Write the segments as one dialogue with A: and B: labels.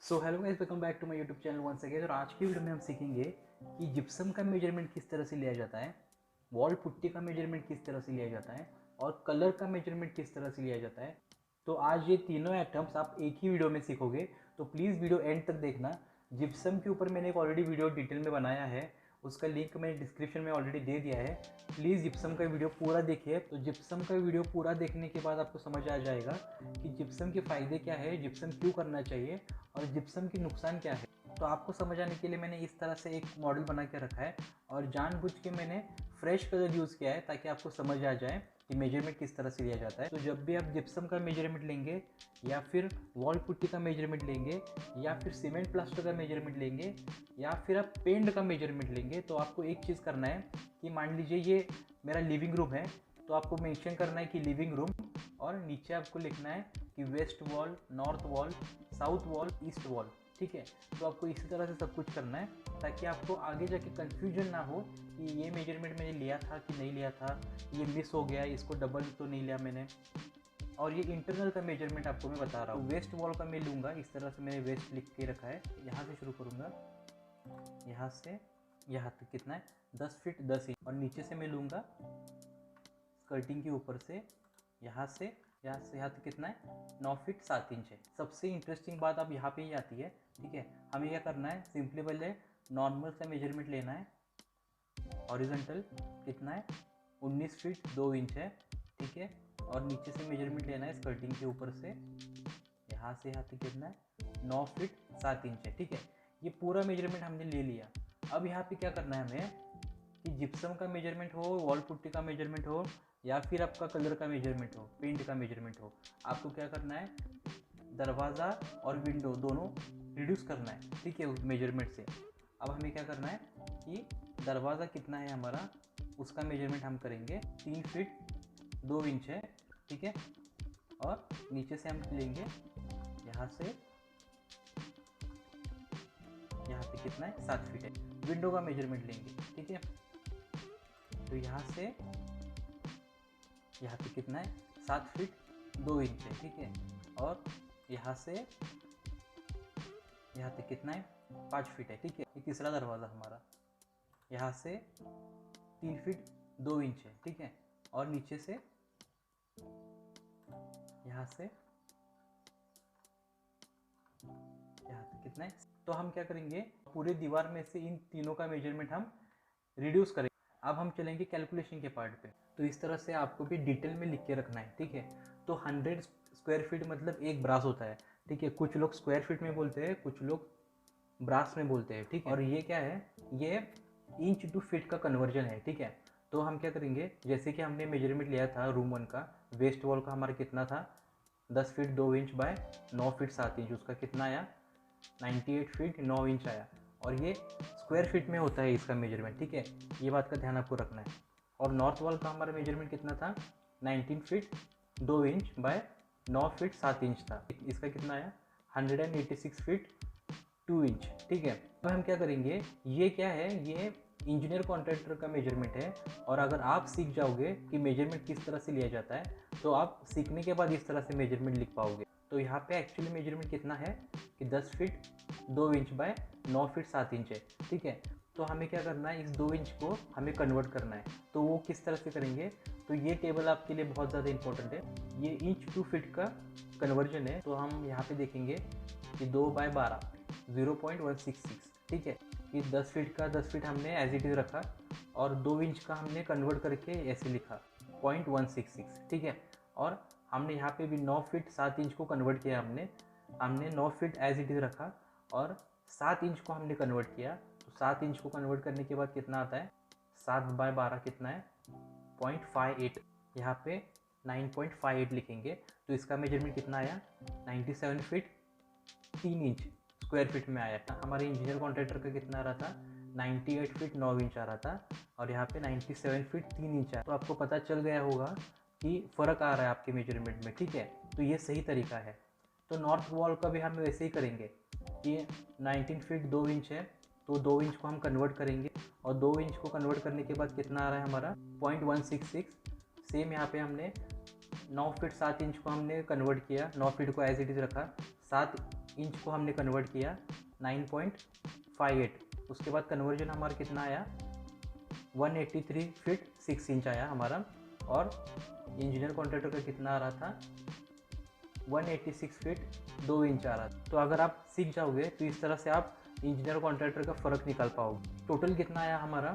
A: So hello guys, welcome back to my YouTube channel once again. और आज की video में हम सीखेंगे कि जिप्सम का मेजरमेंट किस तरह से लिया जाता है, वॉल पुट्टी का मेजरमेंट किस तरह से लिया जाता है और कलर का मेजरमेंट किस तरह से लिया जाता है। तो आज ये तीनों आइटम्स आप एक ही वीडियो में सीखोगे, तो प्लीज़ वीडियो एंड तक देखना। जिप्सम के ऊपर मैंने एक ऑलरेडी वीडियो डिटेल में बनाया है, उसका लिंक मैंने डिस्क्रिप्शन में ऑलरेडी दे दिया है। प्लीज़ जिप्सम का वीडियो पूरा देखिए। तो जिप्सम का वीडियो पूरा देखने के बाद आपको समझ आ जाएगा कि जिप्सम के फ़ायदे क्या है, जिप्सम क्यों करना चाहिए और जिप्सम की नुकसान क्या है। तो आपको समझ आने के लिए मैंने इस तरह से एक मॉडल बना के रखा है और जानबूझ के मैंने फ्रेश कलर यूज़ किया है ताकि आपको समझ आ जाए कि मेजरमेंट किस तरह से लिया जाता है। तो जब भी आप जिप्सम का मेजरमेंट लेंगे या फिर वॉल पुट्टी का मेजरमेंट लेंगे या फिर सीमेंट प्लास्टर का मेजरमेंट लेंगे या फिर आप पेंट का मेजरमेंट लेंगे, तो आपको एक चीज़ करना है कि मान लीजिए ये मेरा लिविंग रूम है, तो आपको मेंशन करना है कि लिविंग रूम और नीचे आपको लिखना है कि west wall, north wall, south wall, east wall. ठीक है, तो आपको इसी तरह से सब कुछ करना है ताकि आपको आगे जाके कंफ्यूजन ना हो कि ये मेजरमेंट मैंने लिया था कि नहीं लिया था, ये मिस हो गया, इसको डबल तो नहीं लिया मैंने। और ये इंटरनल का मेजरमेंट आपको मैं बता रहा हूँ। वेस्ट वॉल का मैं लूँगा, इस तरह से मैंने वेस्ट लिख के रखा है। यहाँ से शुरू करूँगा, यहाँ से यहाँ तक कितना है 10 फीट 10 इंच। और नीचे से मैं लूँगा स्कर्टिंग के ऊपर से यहाँ से यहाँ तक कितना है 9 फीट 7 इंच है। सबसे इंटरेस्टिंग बात अब यहाँ पे ही आती है। ठीक है, हमें क्या करना है, सिंपली पहले नॉर्मल का मेजरमेंट लेना है। हॉरिजॉन्टल कितना है 19 फीट 2 इंच है। ठीक है, और नीचे से मेजरमेंट लेना है स्कर्टिंग के ऊपर से यहाँ तक कितना है 9 फीट 7 इंच है। ठीक है, ये पूरा मेजरमेंट हमने ले लिया। अब यहाँ पे क्या करना है हमें कि जिप्सम का मेजरमेंट हो, वॉल पुट्टी का मेजरमेंट हो या फिर आपका कलर का मेजरमेंट हो, पेंट का मेजरमेंट हो, आपको क्या करना है, दरवाज़ा और विंडो दोनों रिड्यूस करना है। ठीक है, उस मेजरमेंट से। अब हमें क्या करना है कि दरवाज़ा कितना है हमारा, उसका मेजरमेंट हम करेंगे 3 फीट 2 इंच है। ठीक है, और नीचे से हम लेंगे यहाँ से यहाँ पे कितना है 7 फीट है। विंडो का मेजरमेंट लेंगे। ठीक है, तो यहाँ से यहाँ पे कितना है 7 फीट 2 इंच है। ठीक है, और यहाँ से यहाँ तक कितना है 5 फीट है। ठीक है, ये तीसरा दरवाज़ा हमारा यहाँ से 3 फीट 2 इंच है। ठीक है, और नीचे से यहाँ से यहाँ तक कितना है। तो हम क्या करेंगे, पूरे दीवार में से इन तीनों का मेजरमेंट हम रिड्यूस करेंगे। अब हम चलेंगे कैलकुलेशन के पार्ट पे। तो इस तरह से आपको भी डिटेल में लिख के रखना है। ठीक है, तो 100 स्क्वायर फीट मतलब एक ब्रास होता है। ठीक है, कुछ लोग स्क्वायर फीट में बोलते हैं, कुछ लोग ब्रास में बोलते हैं। ठीक है, और ये क्या है, ये इंच टू फीट का कन्वर्जन है। ठीक है, तो हम क्या करेंगे, जैसे कि हमने मेजरमेंट लिया था रूम 1 का, वेस्ट वॉल का हमारा कितना था 10 feet 2 inch by 9 feet 7 inch, उसका कितना आया 98 फीट 9 इंच आया। और ये स्क्वायर फीट में होता है इसका मेजरमेंट। ठीक है, ये बात का ध्यान आपको रखना है। और नॉर्थ वॉल का हमारा मेजरमेंट कितना था 19 feet 2 inch by 9 feet 7 inch था, इसका कितना आया 186 फीट 2 इंच। ठीक है, अब हम क्या करेंगे, ये क्या है, ये इंजीनियर कॉन्ट्रैक्टर का मेजरमेंट है। और अगर आप सीख जाओगे कि मेजरमेंट किस तरह से लिया जाता है, तो आप सीखने के बाद इस तरह से मेजरमेंट लिख पाओगे। तो यहाँ पे एक्चुअली मेजरमेंट कितना है कि 10 feet 2 inch by 9 feet 7 inch है। ठीक है, तो हमें क्या करना है, इस 2 इंच को हमें कन्वर्ट करना है। तो वो किस तरह से करेंगे, तो ये टेबल आपके लिए बहुत ज़्यादा इंपॉर्टेंट है। ये इंच टू फीट का कन्वर्जन है। तो हम यहाँ पे देखेंगे कि 2 बाय 12 0.166। ठीक है, कि 10 फीट का 10 फीट हमने एज इट इज़ रखा और 2 इंच का हमने कन्वर्ट करके ऐसे लिखा 0.166। ठीक है, और हमने यहाँ पे भी 9 फीट 7 इंच को कन्वर्ट किया। हमने 9 फीट एज इट इज़ रखा और 7 इंच को हमने कन्वर्ट किया। तो 7 इंच को कन्वर्ट करने के बाद कितना आता है 7 बाय 12 कितना है 0.58। यहाँ पे 9.58 लिखेंगे। तो इसका मेजरमेंट कितना आया 97 फीट 3 इंच स्क्वायर फीट में आया था। हमारे इंजीनियर कॉन्ट्रैक्टर का कितना आ रहा था 98 फीट 9 इंच आ रहा था और यहाँ पे 97 फीट 3 इंच आया। तो आपको पता चल गया होगा कि फ़र्क आ रहा है आपके मेजरमेंट में। ठीक है, तो ये सही तरीका है। तो नॉर्थ वॉल का भी हम वैसे ही करेंगे कि 19 फीट 2 इंच है, तो 2 इंच को हम कन्वर्ट करेंगे और 2 इंच को कन्वर्ट करने के बाद कितना आ रहा है हमारा 0.166। सेम यहाँ पे हमने 9 फीट 7 इंच को हमने कन्वर्ट किया, 9 फीट को एज इट इज़ रखा, 7 इंच को हमने कन्वर्ट किया 9.58। उसके बाद कन्वर्जन हमारा कितना आया 183 फीट 6 इंच आया हमारा। और इंजीनियर कॉन्ट्रैक्टर का कितना आ रहा था 186 फीट 2 इंच आ रहा था। तो अगर आप सीख जाओगे तो इस तरह से आप इंजीनियर कॉन्ट्रैक्टर का फ़र्क निकाल पाओगे। टोटल कितना आया हमारा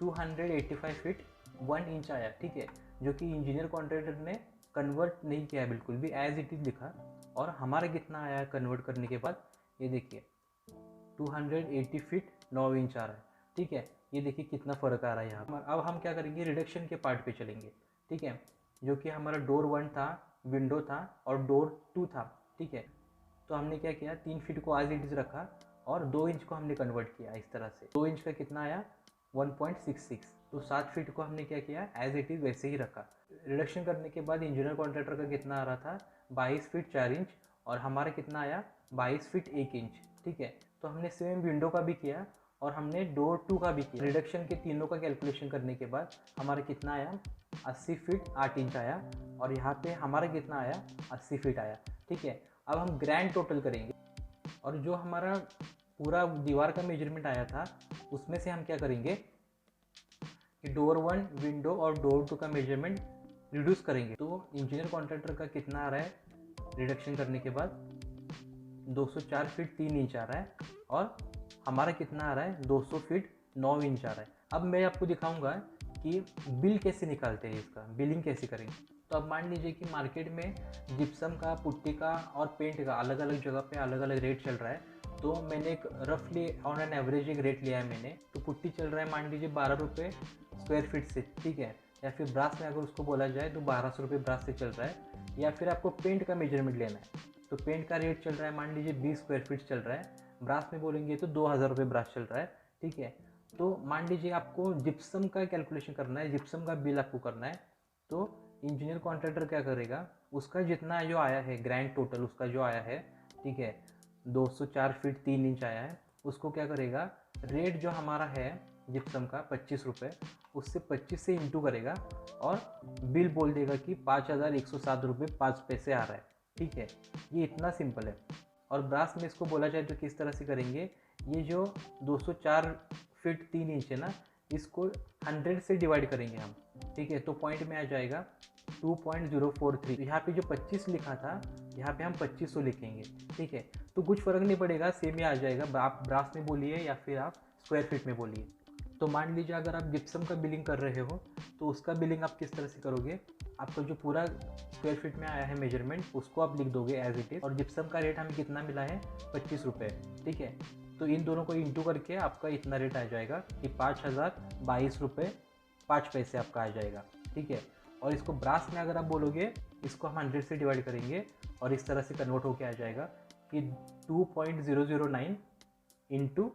A: 285 फीट 1 इंच आया, ठीक है, जो कि इंजीनियर कॉन्ट्रैक्टर ने कन्वर्ट नहीं किया बिल्कुल भी, एज इट इज़ लिखा। और हमारा कितना आया कन्वर्ट करने के बाद, ये देखिए 280 फीट 9 इंच आ रहा है, ठीक है। ये देखिए कितना फ़र्क आ रहा है यहाँ पर। अब हम क्या करेंगे, रिडक्शन के पार्ट पे चलेंगे, ठीक है, जो कि हमारा डोर 1 था, विंडो था और डोर 2 था, ठीक है। तो हमने क्या किया 3 फीट को एज इट इज़ रखा और 2 इंच को हमने कन्वर्ट किया इस तरह से। 2 इंच का कितना आया 1.66। तो 7 फीट को हमने क्या किया एज इट इज़ वैसे ही रखा। रिडक्शन करने के बाद इंजीनियर कॉन्ट्रैक्टर का कितना आ रहा था 22 फीट 4 इंच और हमारा कितना आया 22 फीट 1 इंच, ठीक है। तो हमने सेम विंडो का भी किया और हमने डोर 2 का भी किया। रिडक्शन के तीनों का कैलकुलेशन करने के बाद हमारा कितना आया 80 फीट 8 इंच आया और यहाँ पे हमारा कितना आया 80 फीट आया, ठीक है। अब हम ग्रैंड टोटल करेंगे और जो हमारा पूरा दीवार का मेजरमेंट आया था उसमें से हम क्या करेंगे कि डोर 1 विंडो और डोर 2 का मेजरमेंट रिड्यूस करेंगे। तो इंजीनियर कॉन्ट्रैक्टर का कितना आ रहा है रिडक्शन करने के बाद 204 फीट 3 इंच आ रहा है और हमारा कितना आ रहा है 200 फीट 9 इंच आ रहा है। अब मैं आपको दिखाऊंगा कि बिल कैसे निकालते हैं, इसका बिलिंग कैसे करेंगे। तो अब मान लीजिए कि मार्केट में जिप्सम का, पुट्टी का और पेंट का अलग अलग जगह पे अलग अलग रेट चल रहा है। तो मैंने एक रफली ऑन एन एवरेज एक रेट लिया है मैंने। तो पुट्टी चल रहा है मान लीजिए 12 रुपये स्क्वायर फीट से, ठीक है, या फिर ब्रास में अगर उसको बोला जाए तो 1200 रुपये ब्रास से चल रहा है। या फिर आपको पेंट का मेजरमेंट लेना है तो पेंट का रेट चल रहा है मान लीजिए 20 स्क्वायर फीट चल रहा है। ब्रास में बोलेंगे तो 2000 रुपये ब्रास चल रहा है, ठीक है। तो मान लीजिए आपको जिप्सम का कैलकुलेशन करना है, जिप्सम का बिल आपको करना है। तो इंजीनियर कॉन्ट्रैक्टर क्या करेगा, उसका जितना जो आया है ग्रैंड टोटल उसका जो आया है, ठीक है, 204 फीट 3 इंच आया है, उसको क्या करेगा रेट जो हमारा है जिप्सम का 25 रुपये, उससे 25 से इंटू करेगा और बिल बोल देगा कि 5107 रुपये 5 पैसे आ रहा है, ठीक है। ये इतना सिंपल है। और ब्रास में इसको बोला जाए तो किस तरह से करेंगे, ये जो 204 फीट 3 इंच है ना, इसको 100 से डिवाइड करेंगे हम, ठीक है। तो पॉइंट में आ जाएगा 2.043। तो यहाँ पे जो 25 लिखा था यहाँ पे हम 2500 लिखेंगे, ठीक है। तो कुछ फ़र्क नहीं पड़ेगा, सेम ही आ जाएगा, आप ब्रास में बोलिए या फिर आप स्क्वायर फीट में बोलिए। तो मान लीजिए अगर आप जिप्सम का बिलिंग कर रहे हो तो उसका बिलिंग आप किस तरह से करोगे, आपका जो पूरा स्क्वायर फीट में आया है मेजरमेंट उसको आप लिख दोगे एज इट इज़। और जिप्सम का रेट हमें कितना मिला है 25 रुपये, ठीक है। तो इन दोनों को इंटू करके आपका इतना रेट आ जाएगा कि 5022 रुपये 5 पैसे आपका आ जाएगा, ठीक है। और इसको ब्रास में अगर आप बोलोगे इसको हम 100 से डिवाइड करेंगे और इस तरह से कन्वर्ट होके आ जाएगा कि 2.009 इंटू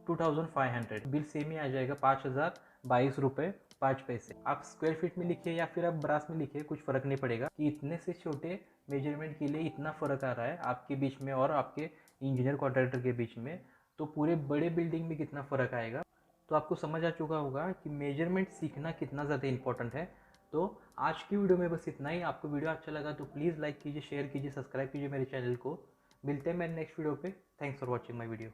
A: 2500। बिल सेम ही आ जाएगा 5022 रुपये 5 पैसे। आप स्क्वायर फीट में लिखिए या फिर आप ब्रास में लिखिए, कुछ फ़र्क नहीं पड़ेगा कि इतने से छोटे मेजरमेंट के लिए इतना फ़र्क आ रहा है आपके बीच में और आपके इंजीनियर कॉन्ट्रैक्टर के बीच में। तो पूरे बड़े बिल्डिंग में कितना फ़र्क आएगा। तो आपको समझ आ चुका होगा कि मेजरमेंट सीखना कितना ज़्यादा इंपॉर्टेंट है। तो आज की वीडियो में बस इतना ही। आपको वीडियो अच्छा लगा तो प्लीज़ लाइक कीजिए, शेयर कीजिए, सब्सक्राइब कीजिए मेरे चैनल को। मिलते हैं मेरे नेक्स्ट वीडियो पे। Thanks for watching my video.